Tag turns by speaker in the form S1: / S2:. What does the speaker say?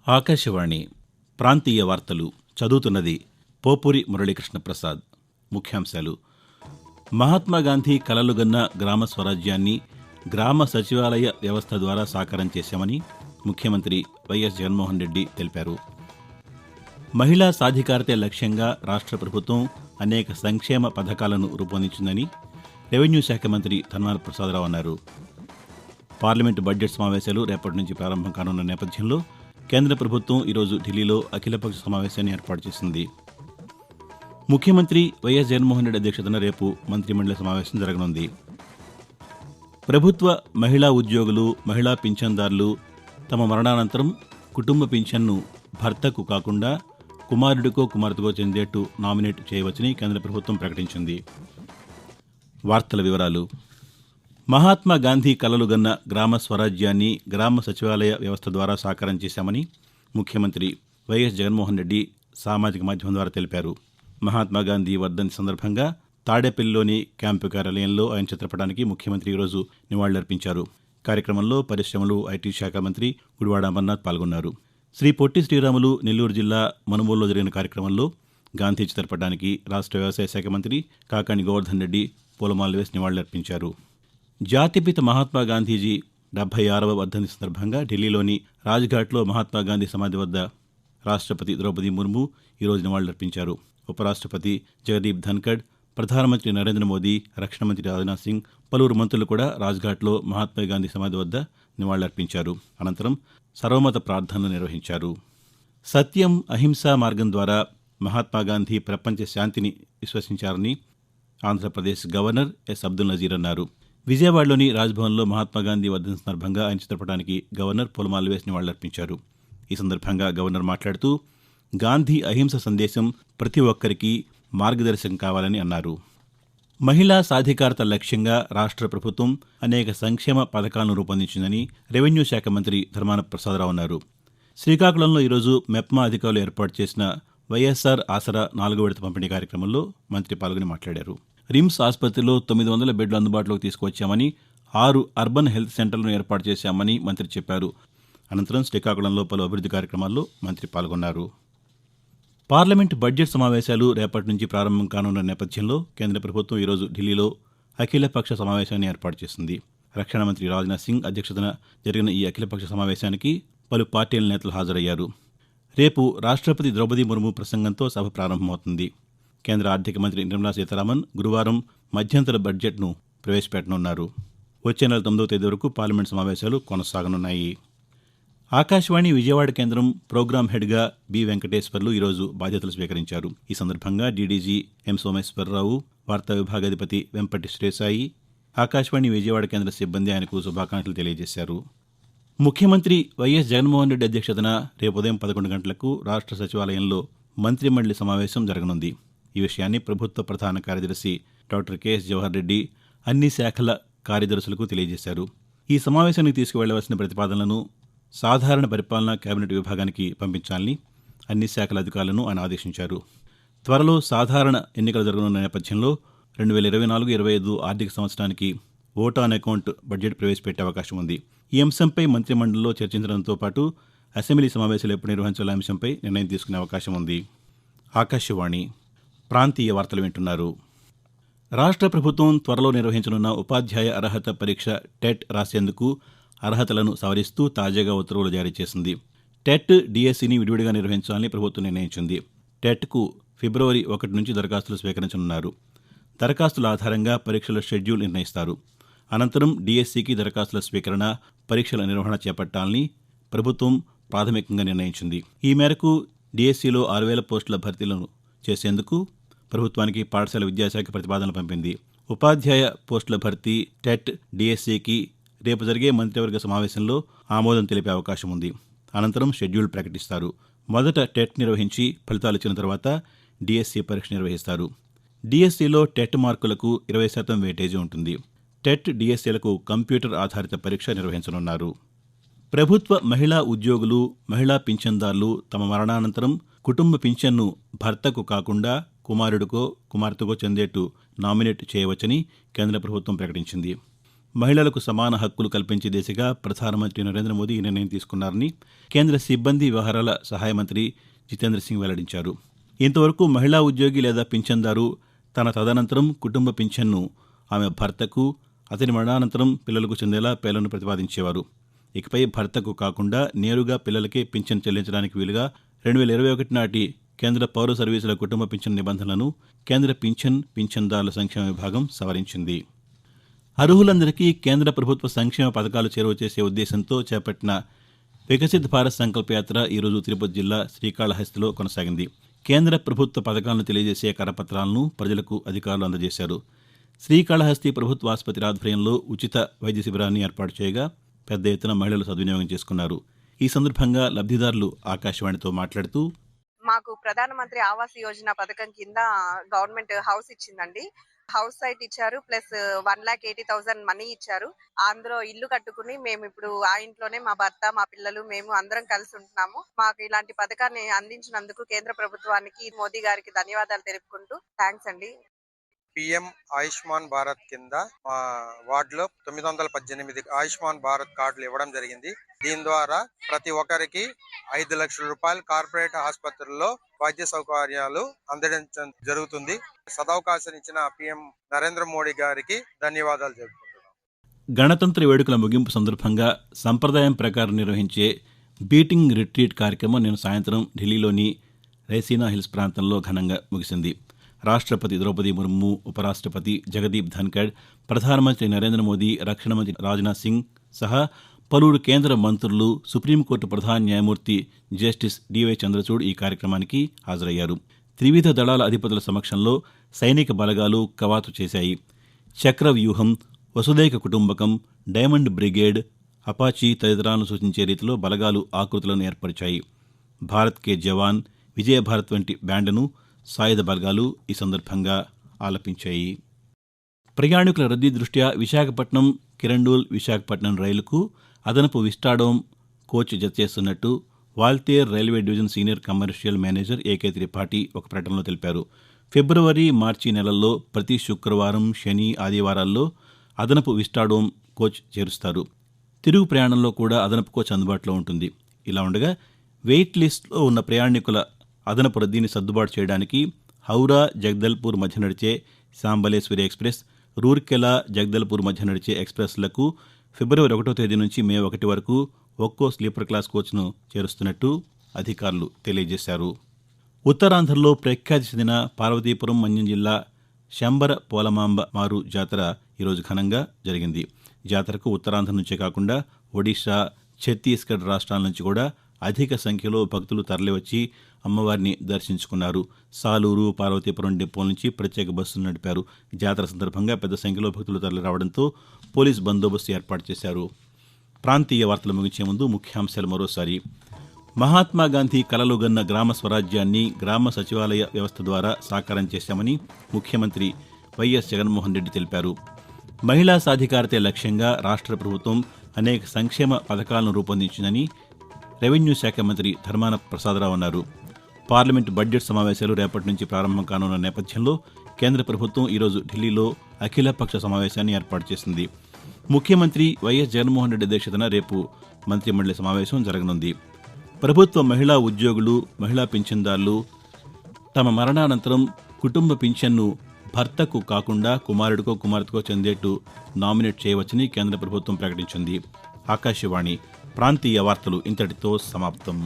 S1: ఆకాశవాణి ప్రాంతీయ వార్తలు చదువుతున్నది పోపురి మురళీకృష్ణ ప్రసాద్. ముఖ్యాంశాలు: మహాత్మాగాంధీ కలలుగన్న గ్రామ స్వరాజ్యాన్ని గ్రామ సచివాలయ వ్యవస్థ ద్వారా సాకారం చేశామని ముఖ్యమంత్రి వైఎస్ జగన్మోహన్ రెడ్డి తెలిపారు. మహిళా సాధికారతే లక్ష్యంగా రాష్ట్ర ప్రభుత్వం అనేక సంక్షేమ పథకాలను రూపొందించిందని రెవెన్యూ శాఖ మంత్రి ధర్మాన ప్రసాదరావు అన్నారు. పార్లమెంటు బడ్జెట్ సమావేశాలు రేపటి నుంచి ప్రారంభం కానున్న నేపథ్యంలో కేంద్ర ప్రభుత్వం ఈరోజు ఢిల్లీలో అఖిలపక్ష సమావేశాన్ని ఏర్పాటు చేసింది. ముఖ్యమంత్రి వైఎస్ జగన్మోహన్ రెడ్డి అధ్యక్షతన రేపు మంత్రిమండలి సమావేశం జరగనుంది. ప్రభుత్వ మహిళా ఉద్యోగులు, మహిళా పింఛన్దారులు తమ మరణానంతరం కుటుంబ పింఛన్ను భర్తకు కాకుండా కుమారుడికో కుమార్తెకో చెందేట్టు నామినేట్ చేయవచ్చని కేంద్ర ప్రభుత్వం ప్రకటించింది. వార్తల వివరాలు: మహాత్మాగాంధీ కలలుగన్న గ్రామ స్వరాజ్యాన్ని గ్రామ సచివాలయ వ్యవస్థ ద్వారా సాకారం చేశామని ముఖ్యమంత్రి వైఎస్ జగన్మోహన్ రెడ్డి సామాజిక మాధ్యమం ద్వారా తెలిపారు. మహాత్మాగాంధీ వర్ధంతి సందర్భంగా తాడేపల్లిలోని క్యాంపు కార్యాలయంలో ఆయన చిత్రపటానికి ముఖ్యమంత్రి ఈరోజు నివాళులర్పించారు. కార్యక్రమంలో పరిశ్రమలు, ఐటీ శాఖ మంత్రి గుడివాడ అమర్నాథ్ పాల్గొన్నారు. శ్రీ పొట్టి శ్రీరాములు నెల్లూరు జిల్లా మనుబోలులో జరిగిన కార్యక్రమంలో గాంధీ చిత్రపటానికి రాష్ట్ర వ్యవసాయ శాఖ మంత్రి కాకాణి గోవర్ధన్ రెడ్డి పూలమాలలు వేసి నివాళులర్పించారు. జాతిపిత మహాత్మాగాంధీజీ 76వ వర్ధంతి సందర్భంగా ఢిల్లీలోని రాజ్ఘాట్లో మహాత్మాగాంధీ సమాధి వద్ద రాష్ట్రపతి ద్రౌపది ముర్ము ఈరోజు నివాళులర్పించారు. ఉపరాష్ట్రపతి జగదీప్ ధన్కడ్, ప్రధానమంత్రి నరేంద్ర మోదీ, రక్షణ మంత్రి రాజ్నాథ్ సింగ్, పలువురు మంత్రులు కూడా రాజ్ఘాట్లో మహాత్మాగాంధీ సమాధి వద్ద నివాళులర్పించారు. అనంతరం సర్వమత ప్రార్థనలు నిర్వహించారు. సత్యం, అహింసా మార్గం ద్వారా మహాత్మాగాంధీ ప్రపంచ శాంతిని విశ్వసించారని ఆంధ్రప్రదేశ్ గవర్నర్ ఎస్ అబ్దుల్ నజీర్ అన్నారు. విజయవాడలోని రాజ్భవన్లో మహాత్మాగాంధీ వర్ధంతి సందర్భంగా ఆయన చిత్రపటానికి గవర్నర్ పూలమాలలు వేసి నివాళులర్పించారు. ఈ సందర్భంగా గవర్నర్ మాట్లాడుతూ గాంధీ అహింస సందేశం ప్రతి ఒక్కరికి మార్గదర్శకం కావాలని అన్నారు. మహిళా సాధికారత లక్ష్యంగా రాష్ట్ర ప్రభుత్వం అనేక సంక్షేమ పథకాలను రూపొందించిందని రెవెన్యూ శాఖ మంత్రి ధర్మాన ప్రసాదరావు అన్నారు. శ్రీకాకుళంలో ఈరోజు మెప్మా అధికారులు ఏర్పాటు చేసిన వైఎస్ఆర్ ఆసరా 4వ విడత పంపిణీ కార్యక్రమంలో మంత్రి పాల్గొని మాట్లాడారు. రిమ్స్ ఆసుపత్రిలో 900 బెడ్లు అందుబాటులోకి తీసుకువచ్చామని, 6 అర్బన్ హెల్త్ సెంటర్లను ఏర్పాటు చేశామని మంత్రి చెప్పారు. అనంతరం శ్రీకాకుళంలో పలు అభివృద్ధి కార్యక్రమాల్లో మంత్రి పాల్గొన్నారు. పార్లమెంటు బడ్జెట్ సమావేశాలు రేపటి నుంచి ప్రారంభం కానున్న నేపథ్యంలో కేంద్ర ప్రభుత్వం ఈరోజు ఢిల్లీలో అఖిలపక్ష సమావేశాన్ని ఏర్పాటు చేసింది. రక్షణ మంత్రి రాజ్నాథ్ సింగ్ అధ్యక్షతన జరిగిన ఈ అఖిలపక్ష సమావేశానికి పలు పార్టీల నేతలు హాజరయ్యారు. రేపు రాష్ట్రపతి ద్రౌపది ముర్ము ప్రసంగంతో సభ ప్రారంభమవుతుంది. కేంద్ర ఆర్థిక మంత్రి నిర్మలా సీతారామన్ గురువారం మధ్యంతర బడ్జెట్ను ప్రవేశపెట్టనున్నారు. వచ్చే నెల 9వ తేదీ వరకు పార్లమెంట్ సమావేశాలు కొనసాగనున్నాయి. ఆకాశవాణి విజయవాడ కేంద్రం ప్రోగ్రాం హెడ్గా బి వెంకటేశ్వర్లు ఈరోజు బాధ్యతలు స్వీకరించారు. ఈ సందర్భంగా డీడీజీ ఎం సోమేశ్వరరావు, వార్తా విభాగాధిపతి వెంపటి శ్రేసాయి, ఆకాశవాణి విజయవాడ కేంద్ర సిబ్బంది ఆయనకు శుభాకాంక్షలు తెలియజేశారు. ముఖ్యమంత్రి వైఎస్ జగన్మోహన్ రెడ్డి అధ్యక్షతన రేపు ఉదయం 11 గంటలకు రాష్ట్ర సచివాలయంలో మంత్రిమండలి సమావేశం జరగనుంది. ఈ విషయాన్ని ప్రభుత్వ ప్రధాన కార్యదర్శి డాక్టర్ కెఎస్ జవహర్ రెడ్డి అన్ని శాఖల కార్యదర్శులకు తెలియజేశారు. ఈ సమావేశానికి తీసుకువెళ్లవలసిన ప్రతిపాదనలను సాధారణ పరిపాలనా కేబినెట్ విభాగానికి పంపించాలని అన్ని శాఖల అధికారులను ఆయన ఆదేశించారు. త్వరలో సాధారణ ఎన్నికలు జరగనున్న నేపథ్యంలో 2024-25 ఆర్థిక సంవత్సరానికి ఓట్ ఆన్ అకౌంట్ బడ్జెట్ ప్రవేశపెట్టే అవకాశం ఉంది. ఈ అంశంపై మంత్రిమండలిలో చర్చించడంతో పాటు అసెంబ్లీ సమావేశాలు ఎప్పుడు నిర్వహించాలనే అంశంపై నిర్ణయం తీసుకునే అవకాశం ఉంది. ఆకాశవాణి ప్రాంతీయ వార్తలు వింటున్నారు. రాష్ట్ర ప్రభుత్వం త్వరలో నిర్వహించనున్న ఉపాధ్యాయ అర్హత పరీక్ష టెట్ రాసేందుకు అర్హతలను సవరిస్తూ తాజాగా ఉత్తర్వులు జారీ చేసింది. టెట్, డిఎస్సిని విడివిడిగా నిర్వహించాలని ప్రభుత్వం నిర్ణయించింది. టెట్కు ఫిబ్రవరి 1 నుంచి దరఖాస్తులు స్వీకరించనున్నారు. దరఖాస్తుల ఆధారంగా పరీక్షల షెడ్యూల్ నిర్ణయిస్తారు. అనంతరం డిఎస్సికి దరఖాస్తుల స్వీకరణ, పరీక్షల నిర్వహణ చేపట్టాలని ప్రభుత్వం ప్రాథమికంగా నిర్ణయించింది. ఈ మేరకు డిఎస్సిలో 6,000 పోస్టుల భర్తీలను చేసేందుకు ప్రభుత్వానికి పాఠశాల విద్యాశాఖ ప్రతిపాదనలు పంపింది. ఉపాధ్యాయ పోస్టుల భర్తీ టెట్, డిఎస్సికి రేపు జరిగే మంత్రివర్గ సమావేశంలో ఆమోదం తెలిపే అవకాశం ఉంది. అనంతరం షెడ్యూల్ ప్రకటిస్తారు. మొదట టెట్ నిర్వహించి ఫలితాలు ఇచ్చిన తర్వాత డిఎస్సి పరీక్ష నిర్వహిస్తారు. డిఎస్సిలో టెట్ మార్కులకు 20% వెయిటేజీ ఉంటుంది. టెట్, డిఎస్సిలకు కంప్యూటర్ ఆధారిత పరీక్ష నిర్వహించనున్నారు. ప్రభుత్వ మహిళా ఉద్యోగులు, మహిళా పింఛన్దారులు తమ మరణానంతరం కుటుంబ పింఛన్ను భర్తకు కాకుండా కుమారుడికో కుమార్తెకో చెందేట్టు నామినేట్ చేయవచ్చని కేంద్ర ప్రభుత్వం ప్రకటించింది. మహిళలకు సమాన హక్కులు కల్పించే దిశగా ప్రధానమంత్రి నరేంద్ర మోదీ ఈ నిర్ణయం తీసుకున్నారని కేంద్ర సిబ్బంది వ్యవహారాల సహాయ మంత్రి జితేంద్ర సింగ్ వెల్లడించారు. ఇంతవరకు మహిళా ఉద్యోగి లేదా పింఛన్దారు తన తదనంతరం కుటుంబ పింఛన్ను ఆమె భర్తకు, అతని మరణానంతరం పిల్లలకు చెందేలా పేర్లను ప్రతిపాదించేవారు. ఇకపై భర్తకు కాకుండా నేరుగా పిల్లలకే పింఛన్ చెల్లించడానికి వీలుగా 2021 నాటి కేంద్ర పౌర సర్వీసుల కుటుంబ పింఛన్ నిబంధనలను కేంద్ర పింఛన్దారుల సంక్షేమ విభాగం సవరించింది. అర్హులందరికీ కేంద్ర ప్రభుత్వ సంక్షేమ పథకాలు చేరువ చేసే ఉద్దేశంతో చేపట్టిన వికసిత్ భారత్ సంకల్ప యాత్ర ఈరోజు తిరుపతి జిల్లా శ్రీకాళహస్తిలో కొనసాగింది. కేంద్ర ప్రభుత్వ పథకాలను తెలియజేసే కరపత్రాలను ప్రజలకు అధికారులు అందజేశారు. శ్రీకాళహస్తి ప్రభుత్వ ఆసుపత్రి ఆధ్వర్యంలో ఉచిత వైద్య శిబిరాన్ని ఏర్పాటు చేయగా పెద్ద ఎత్తున మహిళలు సద్వినియోగం చేసుకున్నారు. ఈ సందర్భంగా లబ్ధిదారులు ఆకాశవాణితో మాట్లాడుతూ,
S2: మాకు ప్రధానమంత్రి ఆవాస్ యోజన పథకం కింద గవర్నమెంట్ హౌస్ ఇచ్చిందండి. హౌస్ సైట్ ఇచ్చారు, ప్లస్ 1,80,000 మనీ ఇచ్చారు. అందులో ఇల్లు కట్టుకుని మేము ఇప్పుడు ఆ ఇంట్లోనే మా భర్త, మా పిల్లలు, మేము అందరం కలిసి ఉంటున్నాము. మాకు ఇలాంటి పథకాన్ని అందించినందుకు కేంద్ర ప్రభుత్వానికి, మోదీ గారికి ధన్యవాదాలు తెలుపుకుంటూ థ్యాంక్స్ అండి.
S3: పిఎం ఆయుష్మాన్ భారత్ కింద మా వార్డులో 918 ఆయుష్మాన్ భారత్ కార్డులు ఇవ్వడం జరిగింది. దీని ద్వారా ప్రతి ఒక్కరికి 5 లక్షల రూపాయలు కార్పొరేట్ ఆసుపత్రుల్లో వైద్య సౌకర్యాలు అందించడం జరుగుతుంది. సదవకాశం ఇచ్చిన పిఎం నరేంద్ర మోడీ గారికి ధన్యవాదాలు తెలుపుకుంటున్నాం.
S1: గణతంత్ర వేడుకల ముగింపు సందర్భంగా సంప్రదాయం ప్రకారం నిర్వహించే బీటింగ్ రిట్రీట్ కార్యక్రమం నిన్న సాయంత్రం ఢిల్లీలోని రైసీనా హిల్స్ ప్రాంతంలో ఘనంగా ముగిసింది. రాష్ట్రపతి ద్రౌపది ముర్ము, ఉపరాష్ట్రపతి జగదీప్ ధన్కడ్, ప్రధానమంత్రి నరేంద్ర మోదీ, రక్షణ మంత్రి రాజ్నాథ్ సింగ్ సహా పలువురు కేంద్ర మంత్రులు, సుప్రీంకోర్టు ప్రధాన న్యాయమూర్తి జస్టిస్ డివై చంద్రచూడ్ ఈ కార్యక్రమానికి హాజరయ్యారు. త్రివిధ దళాల అధిపతుల సమక్షంలో సైనిక బలగాలు కవాతు చేశాయి. చక్రవ్యూహం, వసుదైక కుటుంబకం, డైమండ్ బ్రిగేడ్, అపాచీ తదితరాలను సూచించే రీతిలో బలగాలు ఆకృతులను ఏర్పరిచాయి. భారత్ కే జవాన్, విజయ భారత్ వంటి బ్యాండ్ను సాయుధ బలగాలు ఈ సందర్భంగా ఆలపించాయి. ప్రయాణికుల రద్దీ దృష్ట్యా విశాఖపట్నం కిరండూల్ విశాఖపట్నం రైలుకు అదనపు విస్టాడోమ్ కోచ్ జత చేస్తున్నట్టు Waltair railway division senior commercial manager AK Tripathi ఒక ప్రకటనలో తెలిపారు. ఫిబ్రవరి, మార్చి నెలల్లో ప్రతి శుక్రవారం, శని, ఆదివారాల్లో అదనపు విస్టాడోమ్ కోచ్ చేరుస్తారు. తిరుగు ప్రయాణంలో కూడా అదనపు కోచ్ అందుబాటులో ఉంటుంది. ఇలా ఉండగా వెయిట్ లిస్టులో ఉన్న ప్రయాణికుల అదనపు రద్దీని సర్దుబాటు చేయడానికి హౌరా జగదల్పూర్ మధ్య నడిచే శాంబలేశ్వరి ఎక్స్ప్రెస్, రూర్కెలా జగదల్పూర్ మధ్య నడిచే ఎక్స్ప్రెస్లకు ఫిబ్రవరి 1వ తేదీ నుంచి మే 1 వరకు ఒక్కో స్లీపర్ క్లాస్ కోచ్ను చేరుస్తున్నట్టు అధికారులు తెలియజేశారు. ఉత్తరాంధ్రలో ప్రఖ్యాతి చెందిన పార్వతీపురం మన్యం జిల్లా శంబర పోలమాంబ మారు జాతర ఈరోజు ఘనంగా జరిగింది. జాతరకు ఉత్తరాంధ్ర నుంచే కాకుండా ఒడిషా, ఛత్తీస్గఢ్ రాష్ట్రాల నుంచి కూడా అధిక సంఖ్యలో భక్తులు తరలివచ్చి అమ్మవారిని దర్శించుకున్నారు. సాలూరు, పార్వతీపురం డిపోల నుంచి ప్రత్యేక బస్సులు నడిపారు. జాతర సందర్భంగా పెద్ద సంఖ్యలో భక్తులు తరలి రావడంతో పోలీస్ బందోబస్తు ఏర్పాటు చేశారు. ప్రాంతీయ వార్తలు ముగించే ముందు ముఖ్యాంశాలు మరోసారి. మహాత్మాగాంధీ కలలుగన్న గ్రామ స్వరాజ్యాన్ని గ్రామ సచివాలయ వ్యవస్థ ద్వారా సాకారం చేశామని ముఖ్యమంత్రి వైఎస్ జగన్మోహన్ రెడ్డి తెలిపారు. మహిళా సాధికారతే లక్ష్యంగా రాష్ట్ర ప్రభుత్వం అనేక సంక్షేమ పథకాలను రూపొందించిందని రెవెన్యూ శాఖ మంత్రి ధర్మాన ప్రసాదరావు అన్నారు. పార్లమెంటు బడ్జెట్ సమావేశాలు రేపటి నుంచి ప్రారంభం కానున్న నేపథ్యంలో కేంద్ర ప్రభుత్వం ఈరోజు ఢిల్లీలో అఖిలపక్ష సమావేశాన్ని ఏర్పాటు చేసింది. ముఖ్యమంత్రి వైఎస్ జగన్మోహన్ రెడ్డి అధ్యక్షతన రేపు మంత్రిమండలి సమావేశం జరగనుంది. ప్రభుత్వ మహిళా ఉద్యోగులు, మహిళా పింఛన్దారులు తమ మరణానంతరం కుటుంబ పింఛన్ను భర్తకు కాకుండా కుమారుడికో, కుమార్తెకో చెందేట్టు నామినేట్ చేయవచ్చని కేంద్ర ప్రభుత్వం ప్రకటించింది. ఆకాశవాణి ప్రాంతీయ వార్తలు ఇంతటితో సమాప్తం.